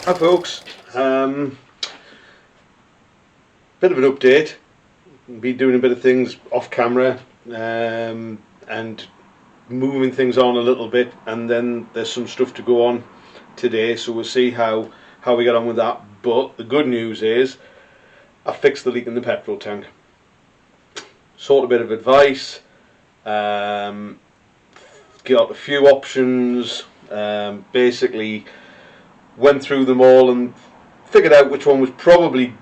Hi folks, bit of an update. Been doing a bit of things off camera and moving things on a little bit, and then there's some stuff to go on today, so we'll see how we get on with that. But the good news is I fixed the leak in the petrol tank. Sought a bit of advice, got a few options, basically went through them all and figured out which one was probably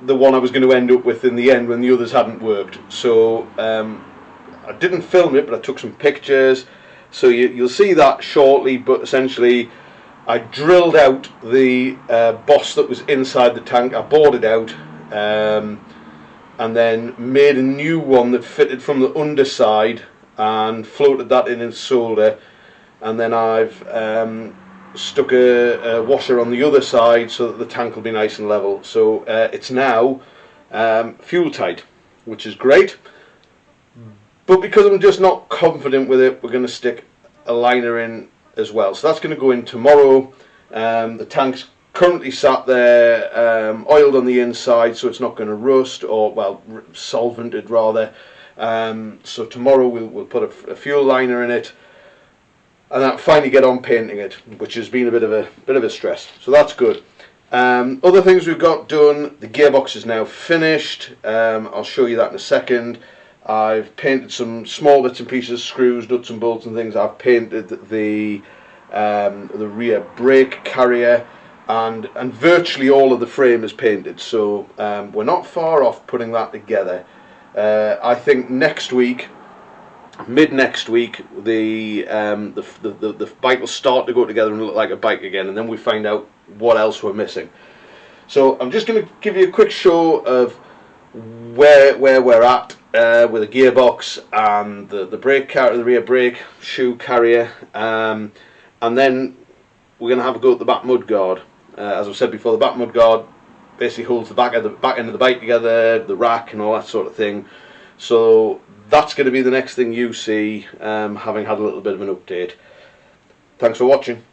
the one I was going to end up with in the end when the others hadn't worked. So I didn't film it, but I took some pictures, so you'll see that shortly. But essentially I drilled out the boss that was inside the tank. I bored it out and then made a new one that fitted from the underside and floated that in solder, and then I've stuck a washer on the other side so that the tank will be nice and level. So it's now fuel tight, which is great, but because I'm just not confident with it, we're going to stick a liner in as well. So that's going to go in tomorrow. The tank's currently sat there oiled on the inside, so it's not going to rust, or well, solvented rather. So tomorrow we'll put a fuel liner in it, and then finally get on painting it, which has been a bit of a stress. So that's good. Other things we've got done: the gearbox is now finished. I'll show you that in a second. I've painted some small bits and pieces, screws, nuts and bolts and things. I've painted the rear brake carrier, and virtually all of the frame is painted. So we're not far off putting that together. I think next week, mid next week, the bike will start to go together and look like a bike again, and then we find out what else we're missing. So I'm just going to give you a quick show of where we're at with the gearbox and the brake carrier, the rear brake shoe carrier, and then we're going to have a go at the back mudguard. As I've said before, the back mudguard basically holds the back end of the bike together, the rack and all that sort of thing. So that's going to be the next thing you see, having had a little bit of an update. Thanks for watching.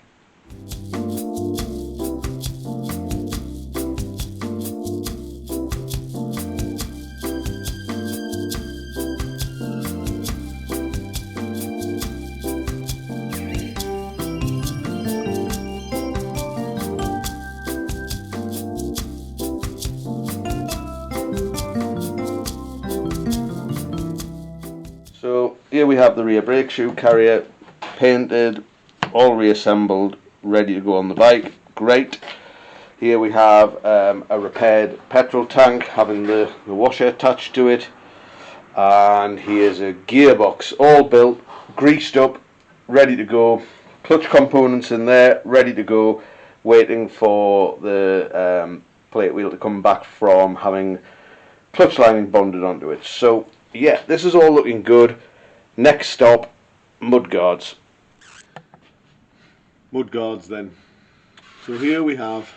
So here we have the rear brake shoe carrier painted, all reassembled, ready to go on the bike. Great. Here we have a repaired petrol tank having the washer attached to it, and here's a gearbox all built, greased up, ready to go. Clutch components in there, ready to go, waiting for the plate wheel to come back from having clutch lining bonded onto it. So yeah, this is all looking good. Next stop, mudguards. Mudguards then. So here we have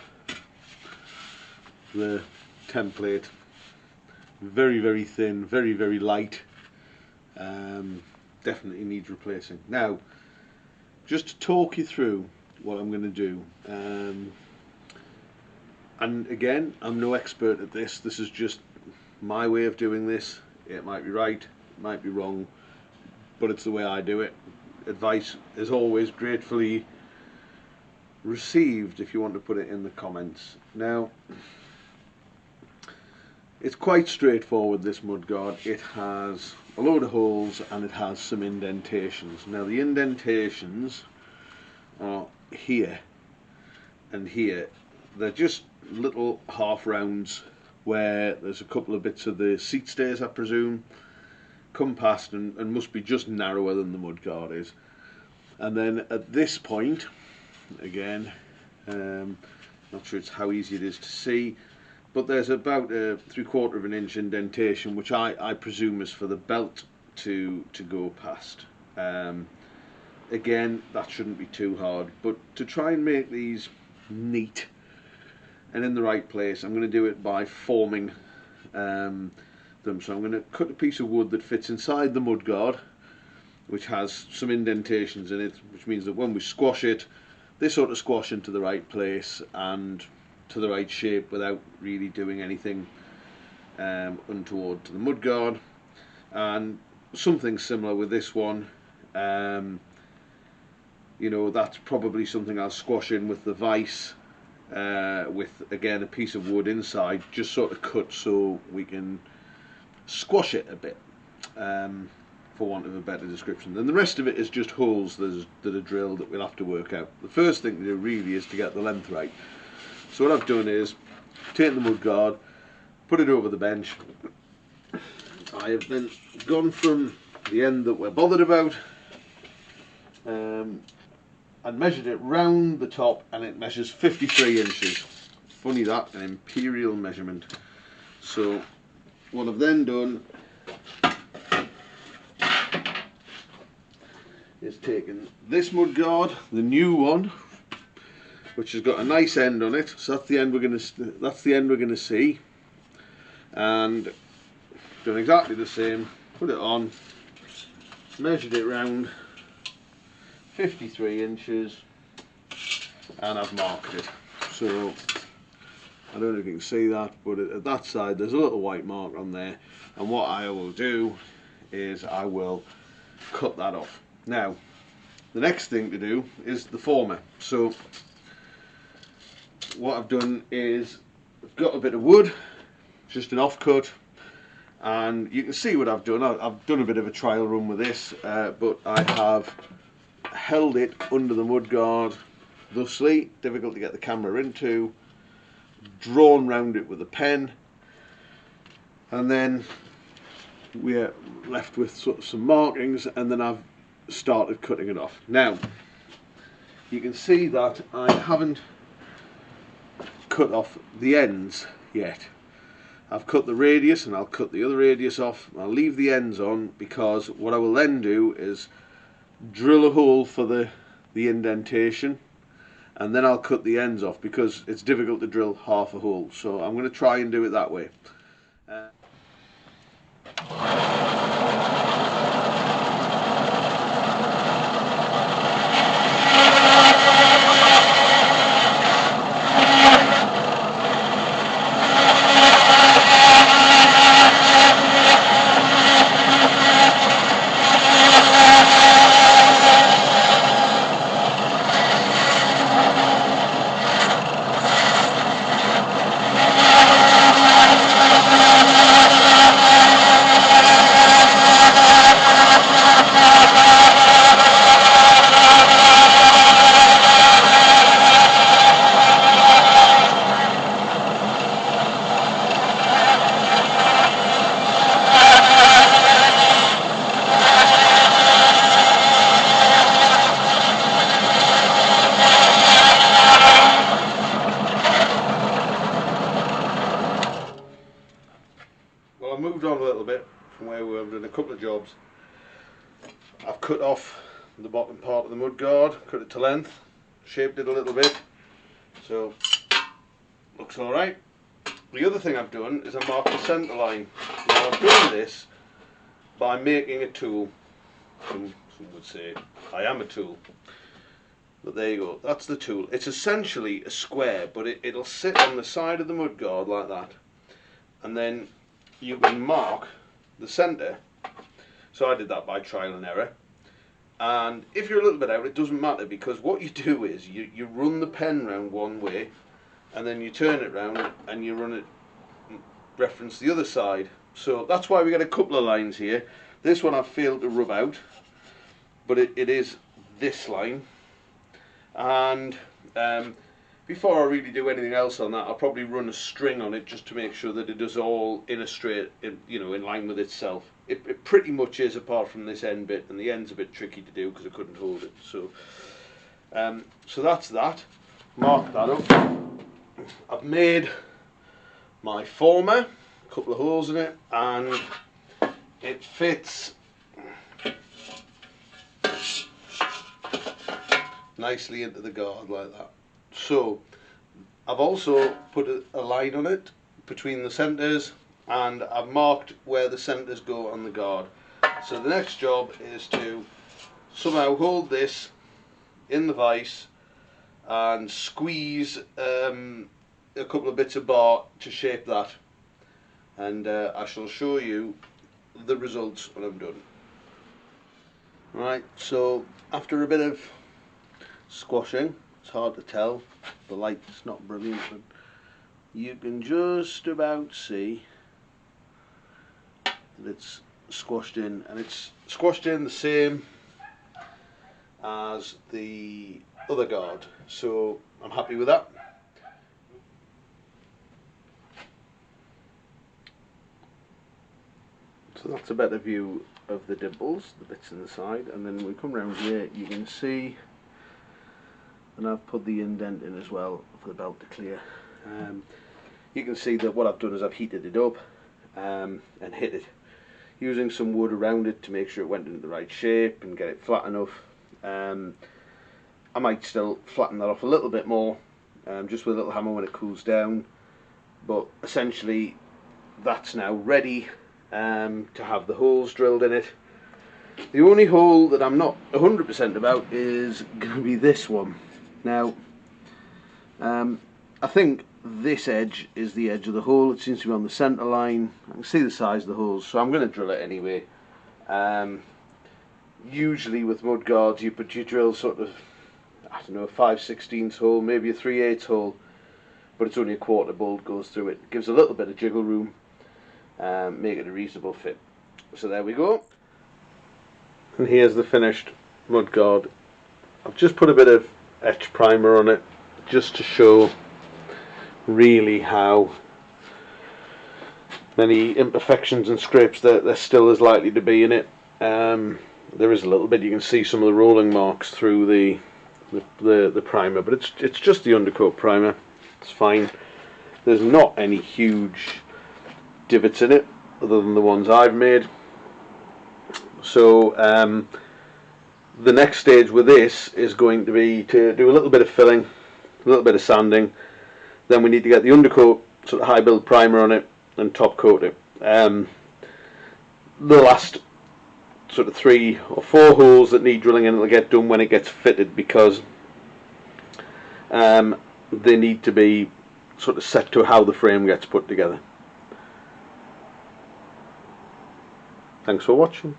the template. Very, very thin, very, very light. Definitely needs replacing. Now, just to talk you through what I'm going to do. And again, I'm no expert at this. This is just my way of doing this. It might be right, it might be wrong, but it's the way I do it. Advice is always gratefully received if you want to put it in the comments. Now, it's quite straightforward, this mudguard. It has a load of holes and it has some indentations. Now the indentations are here and here. They're just little half rounds where there's a couple of bits of the seat stays, I presume, come past and must be just narrower than the mudguard is. And then at this point, again, not sure it's how easy it is to see, but there's about a 3/4 of an inch indentation, which I presume is for the belt to go past. Again, that shouldn't be too hard, but to try and make these neat and in the right place, I'm going to do it by forming them. So I'm going to cut a piece of wood that fits inside the mudguard, which has some indentations in it, which means that when we squash it, they sort of squash into the right place and to the right shape without really doing anything untoward to the mudguard. And something similar with this one. You know, that's probably something I'll squash in with the vise, with again a piece of wood inside, just sort of cut so we can squash it a bit, for want of a better description. Then the rest of it is just holes that are drilled that we'll have to work out. The first thing to do really is to get the length right. So what I've done is taken the mudguard, put it over the bench. I have then gone from the end that we're bothered about and measured it round the top, and it measures 53 inches. Funny that, an imperial measurement. So what I've then done is taken this mudguard, the new one, which has got a nice end on it. So that's the end we're going to see, and done exactly the same. Put it on, measured it round 53 inches, and I've marked it. So I don't know if you can see that, but at that side there's a little white mark on there, and what I will do is I will cut that off. Now the next thing to do is the former. So what I've done is I've got a bit of wood, just an offcut, and you can see what I've done. I've done a bit of a trial run with this, but I have held it under the mudguard thusly, difficult to get the camera into, drawn round it with a pen, and then we're left with sort of some markings, and then I've started cutting it off. Now you can see that I haven't cut off the ends yet. I've cut the radius, and I'll cut the other radius off. I'll leave the ends on, because what I will then do is drill a hole for the indentation, and then I'll cut the ends off, because it's difficult to drill half a hole. So I'm going to try and do it that way. Well, I've moved on a little bit from where we've done a couple of jobs. I've cut off the bottom part of the mudguard, cut it to length, shaped it a little bit, so looks alright. The other thing I've done is I marked the centre line. Now I've done this by making a tool. Some would say I am a tool, but there you go, that's the tool. It's essentially a square, but it'll sit on the side of the mudguard like that, and then you can mark the centre. So I did that by trial and error, and if you're a little bit out, it doesn't matter, because what you do is you run the pen round one way, and then you turn it round and you run it reference the other side. So that's why we get a couple of lines here. This one I've failed to rub out, but it is this line, and before I really do anything else on that, I'll probably run a string on it just to make sure that it is all in a straight, in line with itself. It pretty much is, apart from this end bit, and the end's a bit tricky to do because I couldn't hold it. So, so that's that. Mark that up. I've made my former, a couple of holes in it, and it fits nicely into the guard like that. So I've also put a line on it between the centres, and I've marked where the centres go on the guard. So the next job is to somehow hold this in the vise and squeeze a couple of bits of bar to shape that, and I shall show you the results when I'm done. Right, so after a bit of squashing, it's hard to tell, the light's not brilliant, but you can just about see that it's squashed in, and it's squashed in the same as the other guard, so I'm happy with that. So that's a better view of the dimples, the bits in the side, and then when we come round here you can see, and I've put the indent in as well for the belt to clear. You can see that what I've done is I've heated it up and hit it using some wood around it to make sure it went into the right shape and get it flat enough. I might still flatten that off a little bit more, just with a little hammer when it cools down, but essentially that's now ready to have the holes drilled in it. The only hole that I'm not 100% about is going to be this one. Now I think this edge is the edge of the hole. It seems to be on the centre line. I can see the size of the holes, so I'm going to drill it anyway. Usually with mudguards you drill sort of, I don't know, a 5/16 hole, maybe a 3/8 hole, but it's only a quarter bolt goes through it. It gives a little bit of jiggle room, make it a reasonable fit. So there we go. And here's the finished mudguard. I've just put a bit of etch primer on it just to show really how many imperfections and scrapes there still is likely to be in it. There is a little bit, you can see some of the rolling marks through the primer, but it's just the undercoat primer. It's fine. There's not any huge divots in it other than the ones I've made. So the next stage with this is going to be to do a little bit of filling, a little bit of sanding. Then we need to get the undercoat sort of high build primer on it and top coat it. The last sort of 3 or 4 holes that need drilling in will get done when it gets fitted, because they need to be sort of set to how the frame gets put together. Thanks for watching.